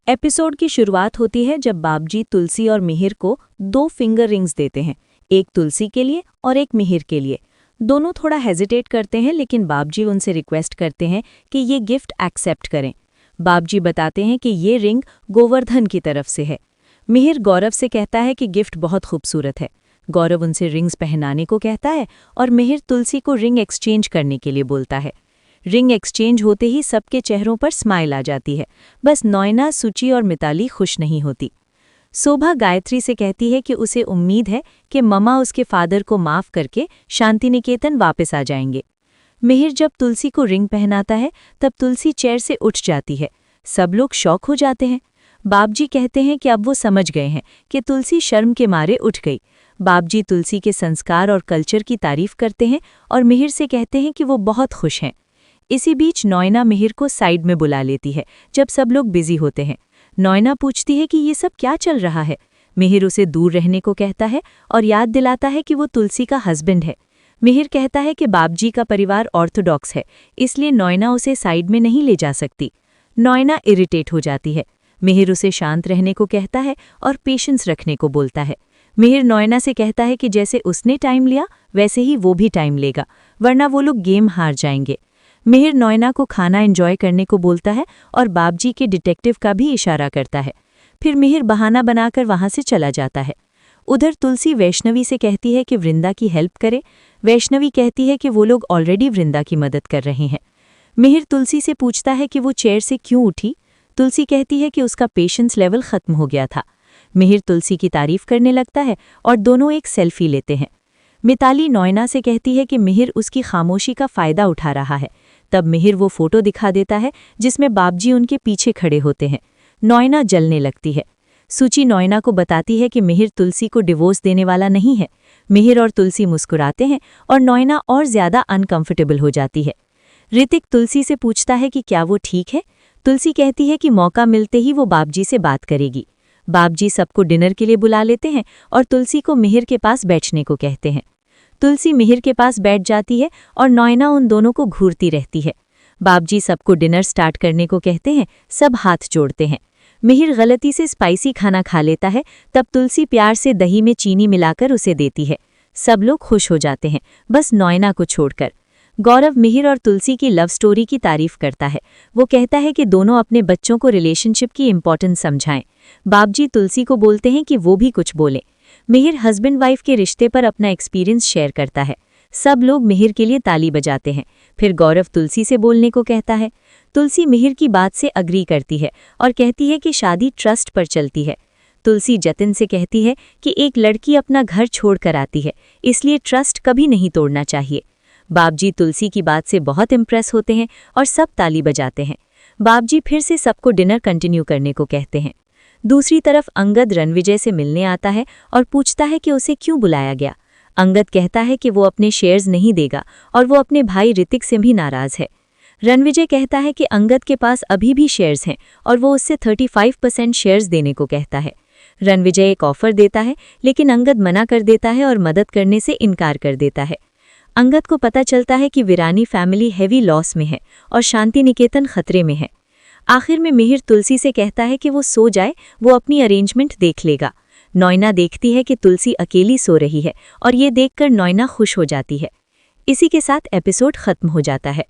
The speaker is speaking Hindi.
एपिसोड की शुरुआत होती है जब बाबजी तुलसी और मिहिर को 2 फिंगर रिंग्स देते हैं, एक तुलसी के लिए और एक मिहिर के लिए। दोनों थोड़ा हेजिटेट करते हैं, लेकिन बाबजी उनसे रिक्वेस्ट करते हैं कि ये गिफ्ट एक्सेप्ट करें। बाबजी बताते हैं कि ये रिंग गोवर्धन की तरफ से है। मिहिर गौरव से कहता है कि गिफ्ट बहुत खूबसूरत है। गौरव उनसे रिंग्स पहनाने को कहता है और मिहिर तुलसी को रिंग एक्सचेंज करने के लिए बोलता है। रिंग एक्सचेंज होते ही सबके चेहरों पर स्माइल आ जाती है। बस नॉयना, सुची और मिताली खुश नहीं होती। शोभा गायत्री से कहती है कि उसे उम्मीद है कि ममा उसके फादर को माफ करके शांति निकेतन वापस आ जाएंगे। मिहिर जब तुलसी को रिंग पहनाता है तब तुलसी चेयर से उठ जाती है। सब लोग शॉक हो जाते हैं। बाबजी कहते हैं कि अब वो समझ गए हैं कि तुलसी शर्म के मारे उठ गई। बाबजी तुलसी के संस्कार और कल्चर की तारीफ करते हैं और मिहिर से कहते हैं कि वो बहुत खुश हैं। इसी बीच नॉयना मिहिर को साइड में बुला लेती है जब सब लोग बिजी होते हैं। नॉयना पूछती है कि ये सब क्या चल रहा है। मिहिर उसे दूर रहने को कहता है और याद दिलाता है कि वो तुलसी का हस्बैंड है। मिहिर कहता है कि बाबजी का परिवार ऑर्थोडॉक्स है, इसलिए नॉयना उसे साइड में नहीं ले जा सकती। नॉयना इरिटेट हो जाती है। मिहिर उसे शांत रहने को कहता है और पेशेंस रखने को बोलता है। मिहिर नॉयना से कहता है कि जैसे उसने टाइम लिया वैसे ही वो भी टाइम लेगा, वरना वो लोग गेम हार जाएंगे। मिहिर नॉयना को खाना एंजॉय करने को बोलता है और बाबजी के डिटेक्टिव का भी इशारा करता है। फिर मिहिर बहाना बनाकर वहां से चला जाता है। उधर तुलसी वैष्णवी से कहती है कि वृंदा की हेल्प करे। वैष्णवी कहती है कि वो लोग ऑलरेडी वृंदा की मदद कर रहे हैं। मिहिर तुलसी से पूछता है कि वो चेयर से क्यों उठी। तुलसी कहती है कि उसका पेशेंस लेवल खत्म हो गया था। मिहिर तुलसी की तारीफ करने लगता है और दोनों एक सेल्फी लेते हैं। मिताली नॉयना से कहती है कि मिहिर उसकी खामोशी का फायदा उठा रहा है। तब मिहिर वो फोटो दिखा देता है जिसमें बाबजी उनके पीछे खड़े होते हैं। नॉयना जलने लगती है। सुची नॉयना को बताती है कि मिहिर तुलसी को डिवोर्स देने वाला नहीं है। मिहिर और तुलसी मुस्कुराते हैं और नॉयना और ज्यादा अनकंफर्टेबल हो जाती है। ऋतिक तुलसी से पूछता है कि क्या वो ठीक है। तुलसी कहती है कि मौका मिलते ही वो बाबजी से बात करेगी। बाबजी सबको डिनर के लिए बुला लेते हैं और तुलसी को मिहिर के पास बैठने को कहते हैं। तुलसी मिहिर के पास बैठ जाती है और नॉयना उन दोनों को घूरती रहती है। बाबजी सबको डिनर स्टार्ट करने को कहते हैं। सब हाथ जोड़ते हैं। मिहिर गलती से स्पाइसी खाना खा लेता है, तब तुलसी प्यार से दही में चीनी मिलाकर उसे देती है। सब लोग खुश हो जाते हैं, बस नॉयना को छोड़कर। गौरव मिहिर और तुलसी की लव स्टोरी की तारीफ करता है। वो कहता है कि दोनों अपने बच्चों को रिलेशनशिप की इम्पोर्टेंस समझाएं। बाबजी तुलसी को बोलते हैं कि वो भी कुछ बोले। मिहिर हस्बैंड वाइफ के रिश्ते पर अपना एक्सपीरियंस शेयर करता है। सब लोग मिहिर के लिए ताली बजाते हैं। फिर गौरव तुलसी से बोलने को कहता है। तुलसी मिहिर की बात से अग्री करती है और कहती है कि शादी ट्रस्ट पर चलती है। तुलसी जतिन से कहती है कि एक लड़की अपना घर छोड़कर आती है, इसलिए ट्रस्ट कभी नहीं तोड़ना चाहिए। बाबजी तुलसी की बात से बहुत इम्प्रेस होते हैं और सब ताली बजाते हैं। बाबजी फिर से सबको डिनर कंटिन्यू करने को कहते हैं। दूसरी तरफ अंगद रणविजय से मिलने आता है और पूछता है कि उसे क्यों बुलाया गया। अंगद कहता है कि वो अपने शेयर्स नहीं देगा और वो अपने भाई ऋतिक से भी नाराज है। रणविजय कहता है कि अंगद के पास अभी भी शेयर्स हैं और वो उससे 35% शेयर्स देने को कहता है। रणविजय एक ऑफर देता है, लेकिन अंगद मना कर देता है और मदद करने से इनकार कर देता है। अंगद को पता चलता है कि वीरानी फैमिली हेवी लॉस में है और शांति निकेतन खतरे में है। आखिर में मिहिर तुलसी से कहता है कि वो सो जाए, वो अपनी अरेंजमेंट देख लेगा। नॉयना देखती है कि तुलसी अकेली सो रही है और ये देखकर नॉयना खुश हो जाती है। इसी के साथ एपिसोड खत्म हो जाता है।